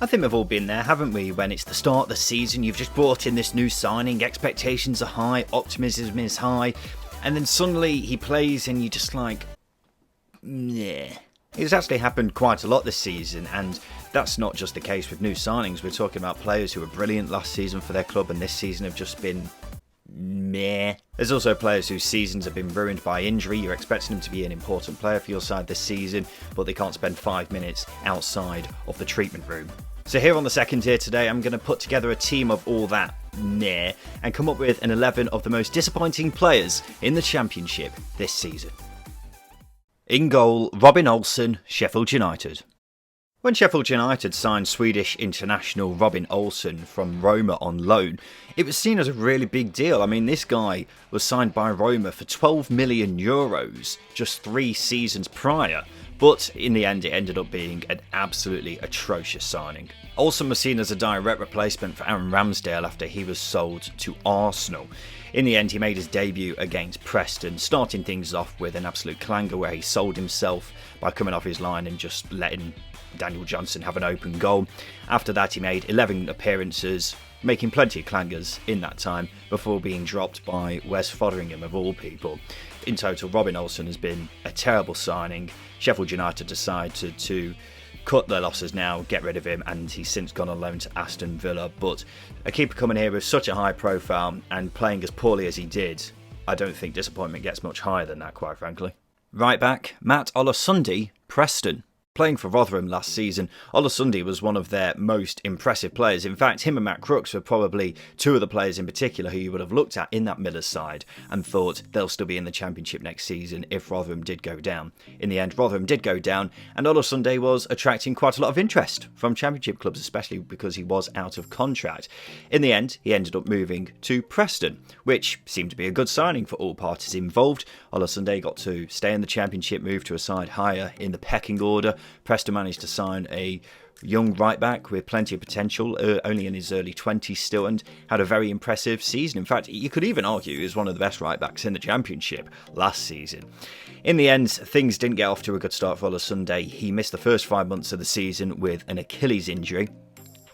I think we've all been there, haven't we? When it's the start of the season, you've just brought in this new signing, expectations are high, optimism is high, and then suddenly he plays and you're just like, yeah. It's actually happened quite a lot this season, and that's not just the case with new signings. We're talking about players who were brilliant last season for their club and this season have just been meh. There's also players whose seasons have been ruined by injury. You're expecting them to be an important player for your side this season, but they can't spend 5 minutes outside of the treatment room. So here on the second tier today, I'm going to put together a team of all that meh and come up with an 11 of the most disappointing players in the Championship this season. In goal, Robin Olsen, Sheffield United. When Sheffield United signed Swedish international Robin Olsen from Roma on loan, it was seen as a really big deal. I mean, this guy was signed by Roma for €12 million just 3 seasons prior, but in the end it ended up being an absolutely atrocious signing. Olsen was seen as a direct replacement for Aaron Ramsdale after he was sold to Arsenal. In the end, he made his debut against Preston, starting things off with an absolute clanger where he sold himself by coming off his line and just letting Daniel Johnson have an open goal. After that, he made 11 appearances, making plenty of clangers in that time before being dropped by Wes Fotheringham of all people. In total, Robin Olsen has been a terrible signing. Sheffield United decided to cut their losses now, get rid of him, and he's since gone on loan to Aston Villa. But a keeper coming here with such a high profile and playing as poorly as he did, I don't think disappointment gets much higher than that, quite frankly. Right back, Ola Sunday, Preston. Playing for Rotherham last season, Ola Sunday was one of their most impressive players. In fact, him and Matt Crooks were probably two of the players in particular who you would have looked at in that Millers side and thought they'll still be in the Championship next season if Rotherham did go down. In the end, Rotherham did go down, and Ola Sunday was attracting quite a lot of interest from Championship clubs, especially because he was out of contract. In the end, he ended up moving to Preston, which seemed to be a good signing for all parties involved. Ola Sunday got to stay in the Championship, move to a side higher in the pecking order. Preston managed to sign a young right-back with plenty of potential, only in his early 20s still, and had a very impressive season. In fact, you could even argue he was one of the best right-backs in the Championship last season. In the end, things didn't get off to a good start for Ola Sunday. He missed the first 5 months of the season with an Achilles injury.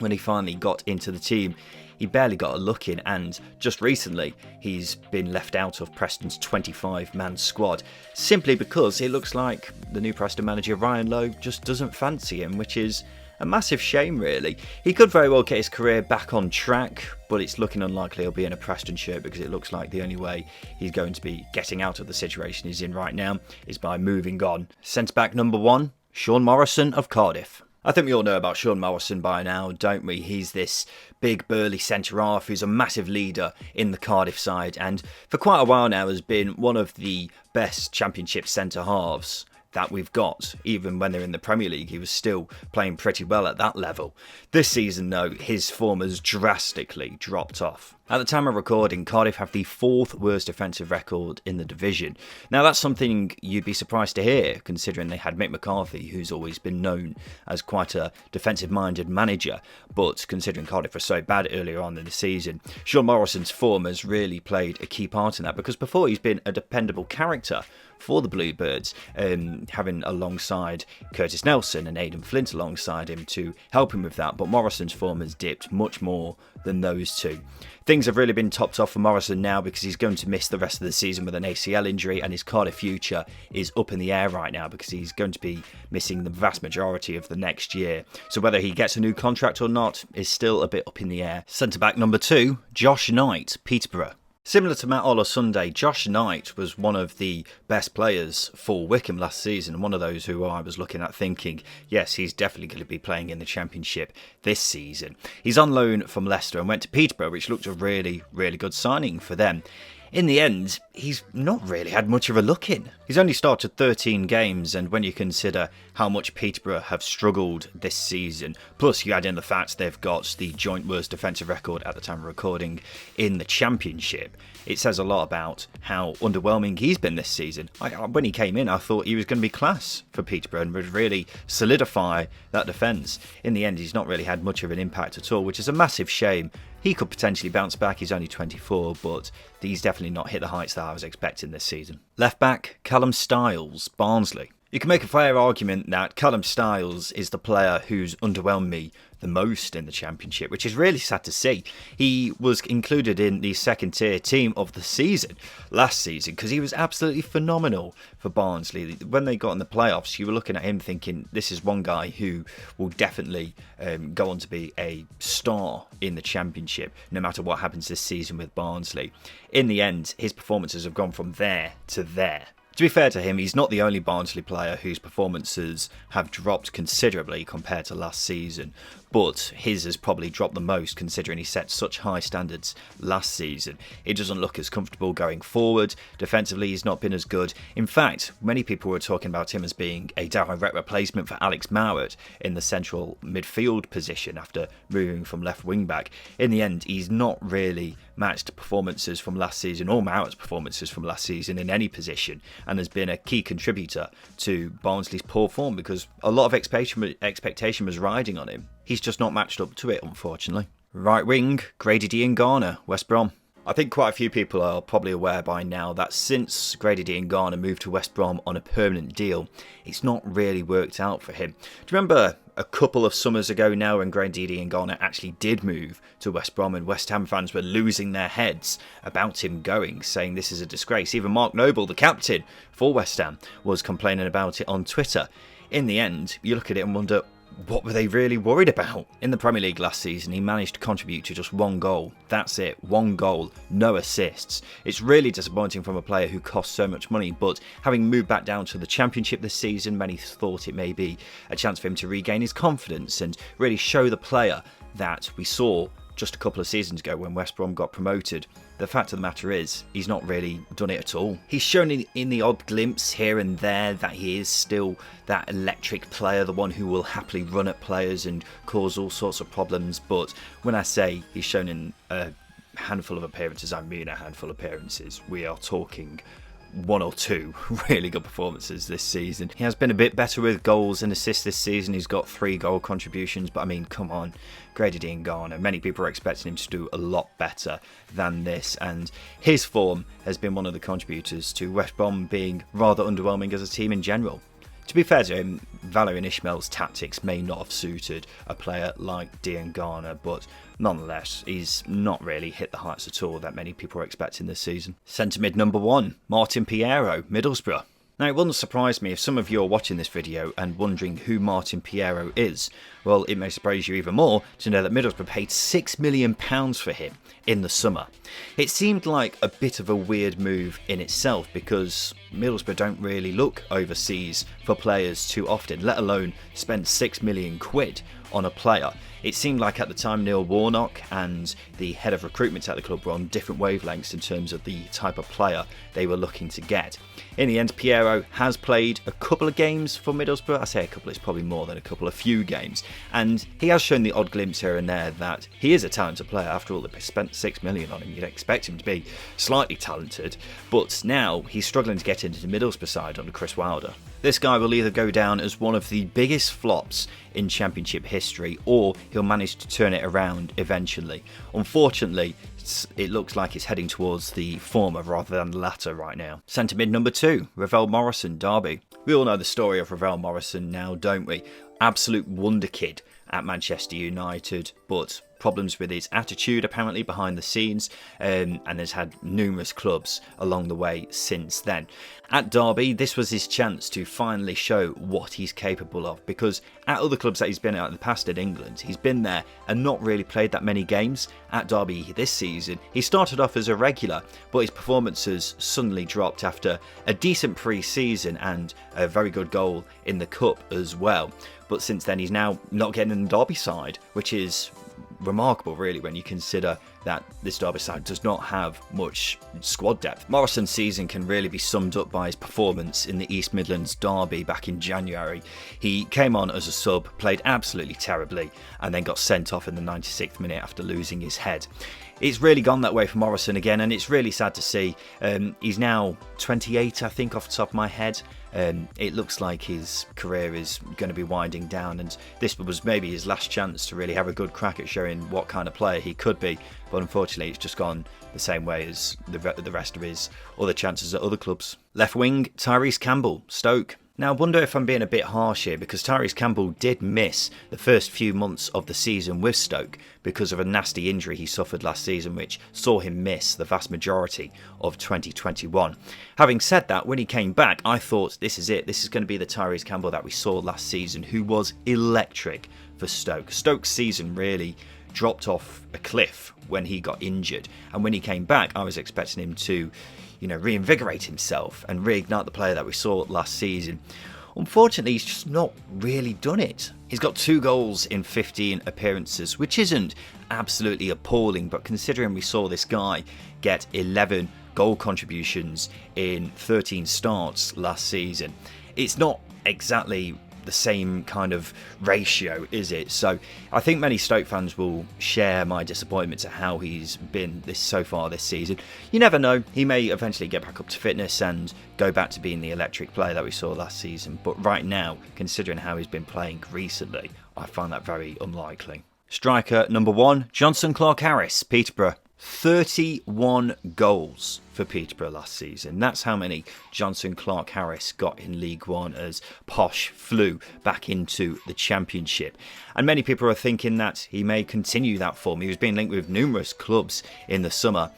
When he finally got into the team, he barely got a look in, and just recently he's been left out of Preston's 25-man squad simply because it looks like the new Preston manager Ryan Lowe just doesn't fancy him, which is a massive shame really. He could very well get his career back on track, but it's looking unlikely he'll be in a Preston shirt because it looks like the only way he's going to be getting out of the situation he's in right now is by moving on. Centre-back number 1, Sean Morrison of Cardiff. I think we all know about Sean Morrison by now, don't we? He's this big burly centre-half who's a massive leader in the Cardiff side and for quite a while now has been one of the best Championship centre-halves that we've got. Even when they're in the Premier League, he was still playing pretty well at that level. This season, though, his form has drastically dropped off. At the time of recording, Cardiff have the 4th worst defensive record in the division. Now, that's something you'd be surprised to hear, considering they had Mick McCarthy, who's always been known as quite a defensive-minded manager. But considering Cardiff were so bad earlier on in the season, Sean Morrison's form has really played a key part in that, because before he's been a dependable character for the Bluebirds, having alongside Curtis Nelson and Aidan Flint alongside him to help him with that. But Morrison's form has dipped much more than those two. Things have really been topped off for Morrison now because he's going to miss the rest of the season with an ACL injury, and his Cardiff future is up in the air right now because he's going to be missing the vast majority of the next year. So whether he gets a new contract or not is still a bit up in the air. Centre-back number 2, Josh Knight, Peterborough. Similar to Ola Sunday, Josh Knight was one of the best players for Wycombe last season, and one of those who I was looking at thinking, yes, he's definitely going to be playing in the Championship this season. He's on loan from Leicester and went to Peterborough, which looked a really, really good signing for them. In the end, he's not really had much of a look in. He's only started 13 games, and when you consider how much Peterborough have struggled this season, plus you add in the fact they've got the joint worst defensive record at the time of recording in the Championship, it says a lot about how underwhelming he's been this season. When he came in, I thought he was going to be class for Peterborough and would really solidify that defence. In the end, he's not really had much of an impact at all, which is a massive shame. He could potentially bounce back. He's only 24, but he's definitely not hit the heights that I was expecting this season. Left back, Callum Styles, Barnsley. You can make a fair argument that Callum Styles is the player who's underwhelmed me the most in the Championship, which is really sad to see. He was included in the second tier team of the season last season because he was absolutely phenomenal for Barnsley. When they got in the playoffs, you were looking at him thinking, this is one guy who will definitely go on to be a star in the Championship, no matter what happens this season with Barnsley. In the end, his performances have gone from there to there. To be fair to him, he's not the only Barnsley player whose performances have dropped considerably compared to last season, but his has probably dropped the most considering he set such high standards last season. He doesn't look as comfortable going forward. Defensively, he's not been as good. In fact, many people were talking about him as being a direct replacement for Alex Mowat in the central midfield position after moving from left wing back. In the end, he's not really matched performances from last season or Mowat's performances from last season in any position, and has been a key contributor to Barnsley's poor form because a lot of expectation was riding on him. He's just not matched up to it, unfortunately. Right wing, Grady Diangana, West Brom. I think quite a few people are probably aware by now that since Grady Diangana moved to West Brom on a permanent deal, it's not really worked out for him. Do you remember a couple of summers ago now when Grady Diangana actually did move to West Brom and West Ham fans were losing their heads about him going, saying this is a disgrace. Even Mark Noble, the captain for West Ham, was complaining about it on Twitter. In the end, you look at it and wonder, what were they really worried about? In the Premier League last season, he managed to contribute to just one goal. That's it, one goal, no assists. It's really disappointing from a player who costs so much money, but having moved back down to the Championship this season, many thought it may be a chance for him to regain his confidence and really show the player that we saw just a couple of seasons ago when West Brom got promoted. The fact of the matter is, he's not really done it at all. He's shown in the odd glimpse here and there that he is still that electric player, the one who will happily run at players and cause all sorts of problems. But when I say he's shown in a handful of appearances, I mean a handful of appearances. We are talking one or two really good performances this season. He has been a bit better with goals and assists this season. He's got 3 goal contributions, but I mean, come on, Grady Diangana. Many people are expecting him to do a lot better than this, and his form has been one of the contributors to West Brom being rather underwhelming as a team in general. To be fair to him, Valérien Ismaël's tactics may not have suited a player like Diangana, but nonetheless, he's not really hit the heights at all that many people are expecting this season. Centre mid number 1, Martin Piero, Middlesbrough. Now, it wouldn't surprise me if some of you are watching this video and wondering who Martin Piero is. Well, it may surprise you even more to know that Middlesbrough paid £6 million for him in the summer. It seemed like a bit of a weird move in itself because Middlesbrough don't really look overseas for players too often, let alone spend £6 million on a player. It seemed like at the time Neil Warnock and the head of recruitment at the club were on different wavelengths in terms of the type of player they were looking to get. In the end, Piero has played a couple of games for Middlesbrough. I say a couple, it's probably more than a couple, a few games. And he has shown the odd glimpse here and there that he is a talented player. After all, they spent £6 million on him. You'd expect him to be slightly talented. But now he's struggling to get into the Middlesbrough side under Chris Wilder. This guy will either go down as one of the biggest flops in Championship history, or he'll manage to turn it around eventually. Unfortunately, it looks like it's heading towards the former rather than the latter right now. Centre mid number 2, Ravel Morrison, Derby. We all know the story of Ravel Morrison now, don't we? Absolute wonder kid at Manchester United, but problems with his attitude apparently behind the scenes, and has had numerous clubs along the way since then. At Derby, this was his chance to finally show what he's capable of, because at other clubs that he's been at in the past in England, he's been there and not really played that many games. At Derby this season, he started off as a regular, but his performances suddenly dropped after a decent pre-season and a very good goal in the Cup as well. But since then, he's now not getting in the Derby side, which is remarkable really when you consider that this Derby side does not have much squad depth. Morrison's season can really be summed up by his performance in the East Midlands derby back in January. He came on as a sub, played absolutely terribly, and then got sent off in the 96th minute after losing his head. It's really gone that way for Morrison again, and it's really sad to see. He's now 28, I think, off the top of my head. It looks like his career is going to be winding down, and this was maybe his last chance to really have a good crack at showing what kind of player he could be. But unfortunately, it's just gone the same way as the rest of his other chances at other clubs. Left wing, Tyrese Campbell, Stoke. Now, I wonder if I'm being a bit harsh here, because Tyrese Campbell did miss the first few months of the season with Stoke because of a nasty injury he suffered last season, which saw him miss the vast majority of 2021. Having said that, when he came back, I thought, this is it. This is going to be the Tyrese Campbell that we saw last season, who was electric for Stoke. Stoke's season really dropped off a cliff when he got injured, and when he came back, I was expecting him to reinvigorate himself and reignite the player that we saw last season. Unfortunately, he's just not really done it. He's got 2 goals in 15 appearances, which isn't absolutely appalling, but considering we saw this guy get 11 goal contributions in 13 starts last season, it's not exactly the same kind of ratio, is it? So I think many Stoke fans will share my disappointment at how he's been so far this season. You never know, he may eventually get back up to fitness and go back to being the electric player that we saw last season, but right now, considering how he's been playing recently, I find that very unlikely. Striker number 1, Jonson Clarke-Harris, Peterborough. 31 goals for Peterborough last season. That's how many Jonson Clarke-Harris got in League One as Posh flew back into the Championship. And many people are thinking that he may continue that form. He was being linked with numerous clubs in the summer.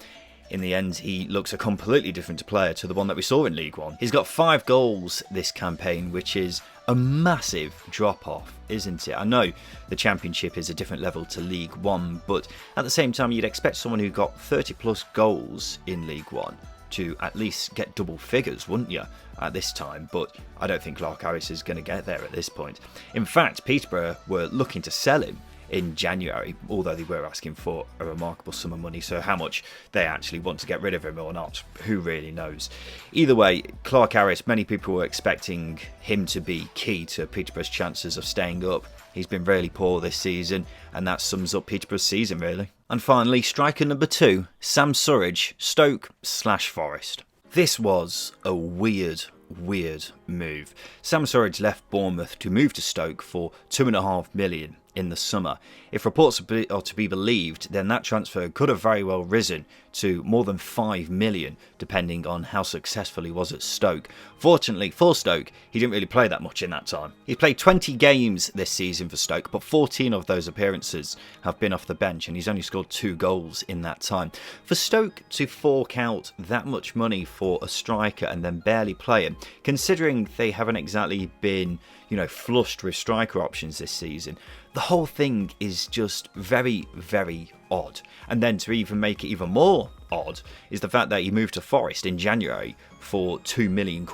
In the end, he looks a completely different player to the one that we saw in League One. He's got 5 goals this campaign, which is a massive drop-off, isn't it? I know the Championship is a different level to League One, but at the same time, you'd expect someone who got 30-plus goals in League One to at least get double figures, wouldn't you, at this time? But I don't think Clarke-Harris is going to get there at this point. In fact, Peterborough were looking to sell him in January, although they were asking for a remarkable sum of money, so how much they actually want to get rid of him or not, who really knows. Either way, Clarke-Harris, many people were expecting him to be key to Peterborough's chances of staying up. He's been really poor this season, and that sums up Peterborough's season, really. And finally, striker number 2, Sam Surridge, Stoke/Forest. This was a weird move. Sam Surridge left Bournemouth to move to Stoke for £2.5 million in the summer. If reports are to be believed, then that transfer could have very well risen to more than £5 million, depending on how successful he was at Stoke. Fortunately for Stoke, he didn't really play that much in that time. He played 20 games this season for Stoke, but 14 of those appearances have been off the bench, and he's only scored 2 goals in that time. For Stoke to fork out that much money for a striker and then barely play him, considering they haven't exactly been, flushed with striker options this season, the whole thing is just very odd. And then to even make it even more odd is the fact that he moved to Forest in January for £2 million.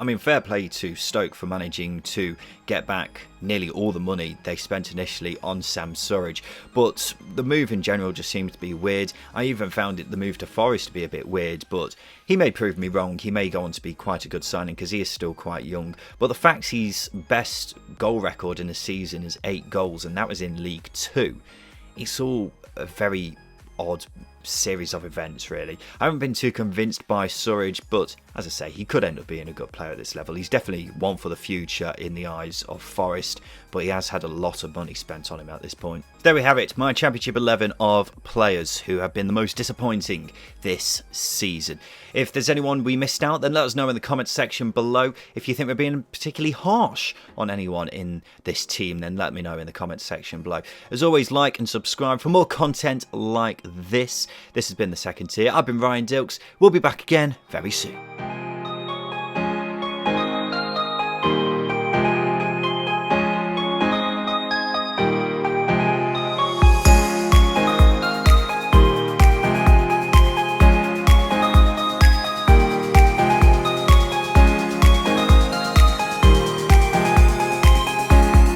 I mean, fair play to Stoke for managing to get back nearly all the money they spent initially on Sam Surridge, but the move in general just seemed to be weird. I even found the move to Forest to be a bit weird, but he may prove me wrong. He may go on to be quite a good signing because he is still quite young, but the fact his best goal record in a season is 8 goals, and that was in League 2. It's all a very odd series of events, really. I haven't been too convinced by Surridge, but as I say, he could end up being a good player at this level. He's definitely one for the future in the eyes of Forest, but he has had a lot of money spent on him at this point. There we have it, my Championship 11 of players who have been the most disappointing this season. If there's anyone we missed out, then let us know in the comments section below. If you think we're being particularly harsh on anyone in this team, then let me know in the comments section below. As always, like and subscribe for more content like this. This has been The Second Tier. I've been Ryan Dilks. We'll be back again very soon.